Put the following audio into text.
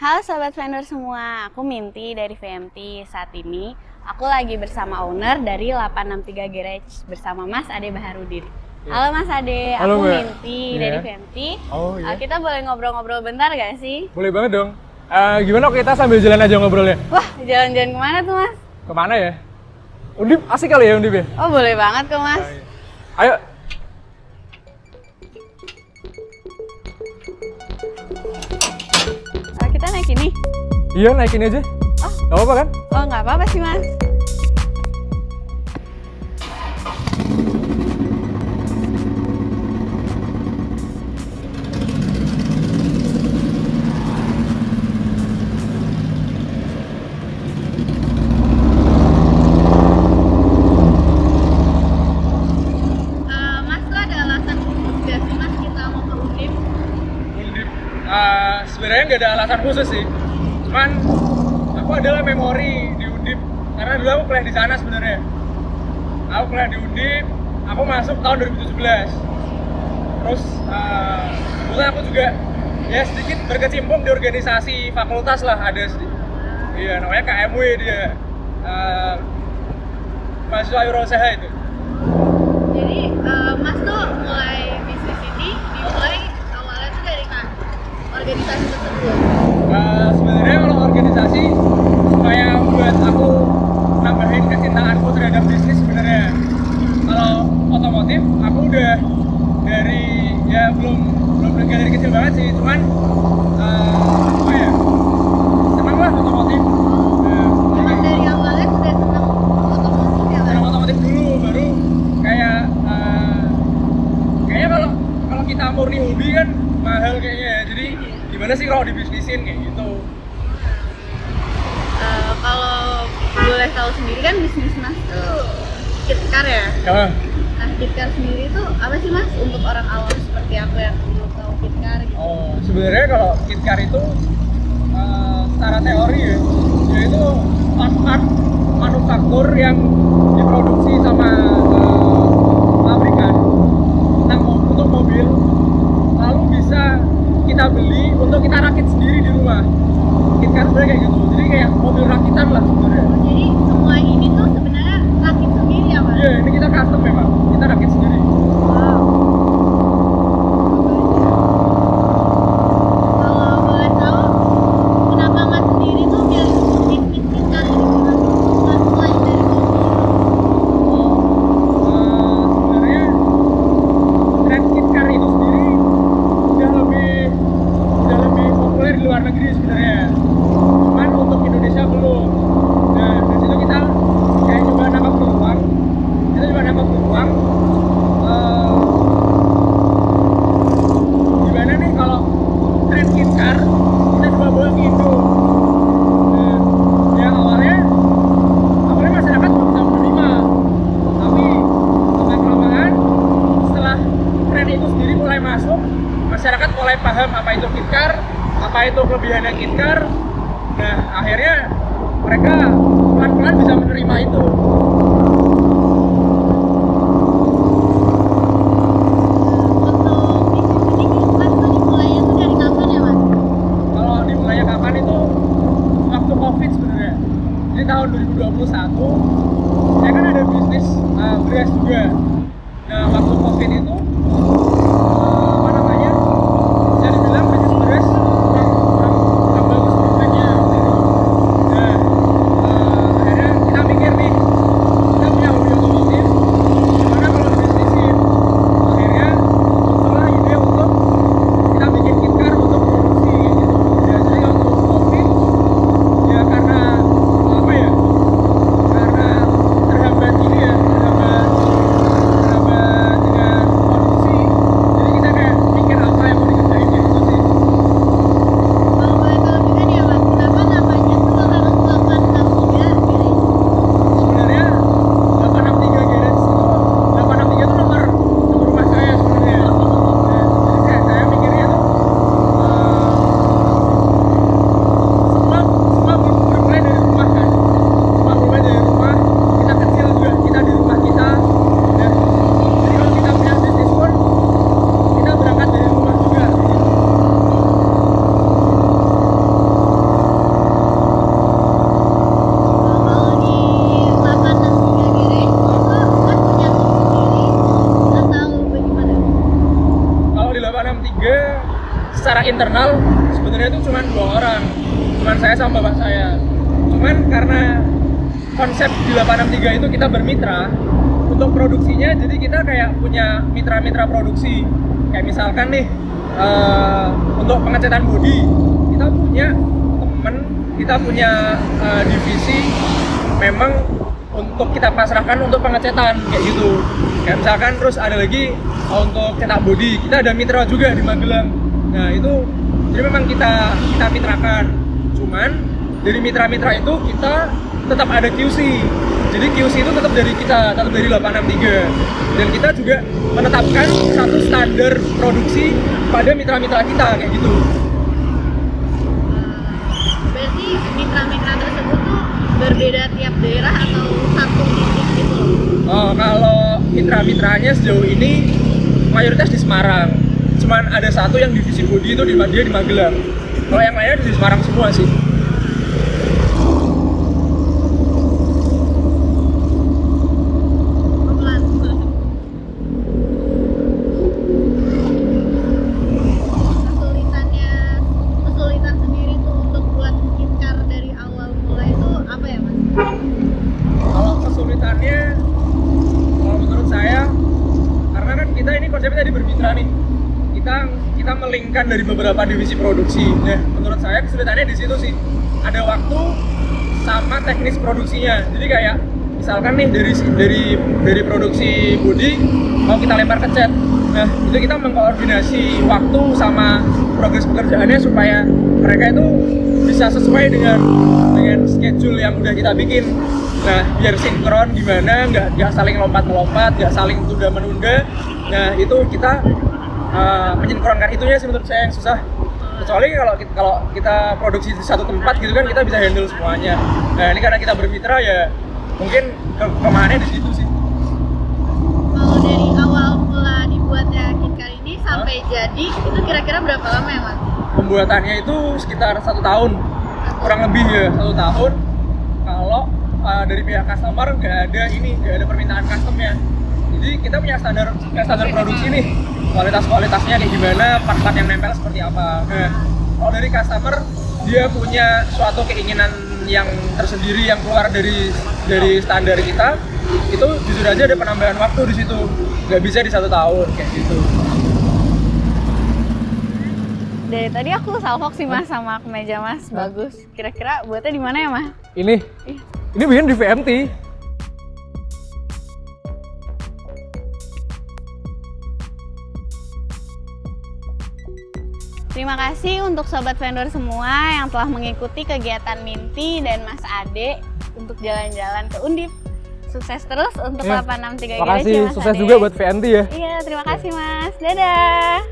Halo Sobat Vendor semua, aku Minty dari VMT. Saat ini aku lagi bersama owner dari 863 Garage bersama Mas Ade Baharudin. Halo Mas Ade, Halo, aku Mbak. Minty dari VMT. Oh iya. Kita boleh ngobrol-ngobrol bentar gak sih? Boleh banget dong. Gimana kita sambil jalan aja ngobrolnya? Wah, jalan-jalan kemana tuh Mas? Kemana ya? Undip, asik kali ya Undip ya? Oh boleh banget kok Mas. Ayo. Kita naik ini? Iya, naikin aja. Oh. Gak apa-apa kan? Oh nggak apa-apa sih Mas. Mas tuh ada alasan khusus gak sih Mas kita mau ke Undip? Undip. Sebenarnya nggak ada alasan khusus sih. Cuman aku adalah memori di Undip. Karena dulu aku kuliah di sana sebenarnya. Aku kuliah di Undip. Aku masuk tahun 2017. Terus kebetulan aku juga ya sedikit berkecimpung di organisasi fakultas lah, ada sedikit. Iya, namanya KMW dia. Mahasiswa Wirausaha itu. Jadi Mas tuh mulai bisnis ini dimulai awalnya tuh dari organisasi tersebut. Sebenarnya kalau organisasi supaya buat aku nambahin kecintaanku terhadap bisnis sebenarnya. Kalau otomotif aku udah dari ya belum dari kecil banget sih, cuman apa ya, senang lah otomotif. Memang dari awalnya sudah senang otomotif ya Mas? Senang otomotif dulu, baru kayak kayaknya kalau kita murni hobi kan mahal kayaknya ya. Jadi gimana sih kalau dibisnisin kayak gitu. Kalau boleh tahu sendiri kan bisnis Mas tuh KitKar ya? Ya, Nah KitKar sendiri tuh apa sih Mas untuk orang awam seperti aku yang belum tahu KitKar gitu? oh sebenarnya kalau KitKar itu secara teori ya, yaitu part-part manufaktur yang diproduksi sama pabrikan untuk mobil, lalu bisa kita beli untuk kita rakit sendiri di rumah. KitKar sebenarnya kayak gitu, jadi kayak mobil rakitan lah sebenarnya. Jadi semua ini tuh sebenarnya rakit sendiri ya Mas? Iya, ini kita custom memang, kita rakit sendiri. Wow. Kalau boleh tahu, kenapa Mas sendiri tuh milih bisnis KitKar ini sih Mas? Bukan selain dari mobil. Sebenarnya tren KitKar itu sendiri udah lebih populer di luar negeri sebenarnya. Cuman untuk Indonesia belum. Nah, dari situ kita kayak coba nangkap peluang. Gimana nih kalau tren KitKar kita coba bawa ke Indo. Nah, ya awalnya masyarakat belum bisa menerima, tapi lama kelamaan setelah tren itu sendiri mulai masuk, masyarakat mulai paham apa itu KitKar, apa itu kelebihannya KitKar. Nah akhirnya mereka pelan-pelan bisa menerima itu. Untuk bisnis ini Mas tuh dimulainya tuh dari kapan ya Mas? Kalau dimulainya kapan itu waktu COVID sebenarnya. Jadi tahun 2021 saya kan ada bisnis beras juga. Nah waktu COVID itu apa namanya, bisa dibilang bisnis beras kurang bagus prospeknya. Nah akhirnya kita mikir nih, kita punya hobi otomotif, gimana kalau dibisnisin. Akhirnya muncullah ide untuk kita bikin KitKar untuk produksi gitu. Ya, jadi waktu COVID ya karena apa ya, karena terhambat dengan internal sebenarnya itu cuma 2 orang, cuma saya sama bapak saya. Cuman karena konsep di 863 itu kita bermitra untuk produksinya, jadi kita kayak punya mitra-mitra produksi. Kayak misalkan nih untuk pengecetan bodi kita punya temen, kita punya divisi memang untuk kita pasrahkan untuk pengecetan kayak gitu. Kayak misalkan terus ada lagi untuk cetak bodi kita ada mitra juga di Magelang. Nah itu jadi memang kita mitrakan. Cuman dari mitra-mitra itu kita tetap ada QC. Jadi QC itu tetap dari kita, tetap dari 863. Dan kita juga menetapkan satu standar produksi pada mitra-mitra kita kayak gitu. Berarti mitra-mitra tersebut tuh berbeda tiap daerah atau satu titik gitu? Oh, kalau mitra-mitranya sejauh ini mayoritas di Semarang. Cuman ada satu yang divisi bodi itu dia di Magelang. Kalau yang lainnya di Semarang semua sih. Kesulitan sendiri tuh untuk buat KitKar dari awal mulai itu apa ya Mas? Kalau kesulitannya, kalau menurut saya, karena kan kita ini konsepnya tadi bermitra nih, kita melingkan dari beberapa divisi produksi. Nah, menurut saya kesulitannya di situ sih, ada waktu sama teknis produksinya. Jadi kayak misalkan nih dari produksi bodi mau kita lempar ke cat. Nah, itu kita mengkoordinasi waktu sama progres pekerjaannya supaya mereka itu bisa sesuai dengan schedule yang udah kita bikin. Nah, biar sinkron gimana, nggak saling lompat-melompat, nggak saling tunda-menunda. Nah, itu kita menyinkronkan itunya sih menurut saya yang susah. Kecuali kalau kita produksi di satu tempat gitu kan kita bisa handle semuanya. Nah, ini karena kita bermitra ya mungkin kelemahannya di situ sih. Kalau dari awal mula dibuatnya KitKar ini sampai jadi itu kira-kira berapa lama ya Mas? Pembuatannya itu sekitar 1 tahun, kurang lebih ya 1 tahun. Kalau dari pihak customer nggak ada permintaan customnya. Jadi kita punya standar produksi nih, kualitasnya kayak gimana, part-part yang nempel seperti apa. Nah, kalau dari customer dia punya suatu keinginan yang tersendiri yang keluar dari standar kita, itu jujur aja ada penambahan waktu di situ, nggak bisa di 1 tahun kayak gitu. Dari tadi aku salfok sih Mas sama kemeja Mas, bagus. Kira-kira buatnya di mana ya Mas? Ini bikin di VMT. Terima kasih untuk sobat vendor semua yang telah mengikuti kegiatan Minty dan Mas Ade untuk jalan-jalan ke Undip. Sukses terus untuk 863 Garage. Makasih, Mas sukses Ade. juga buat VNT ya. Iya, terima kasih Mas. Dadah.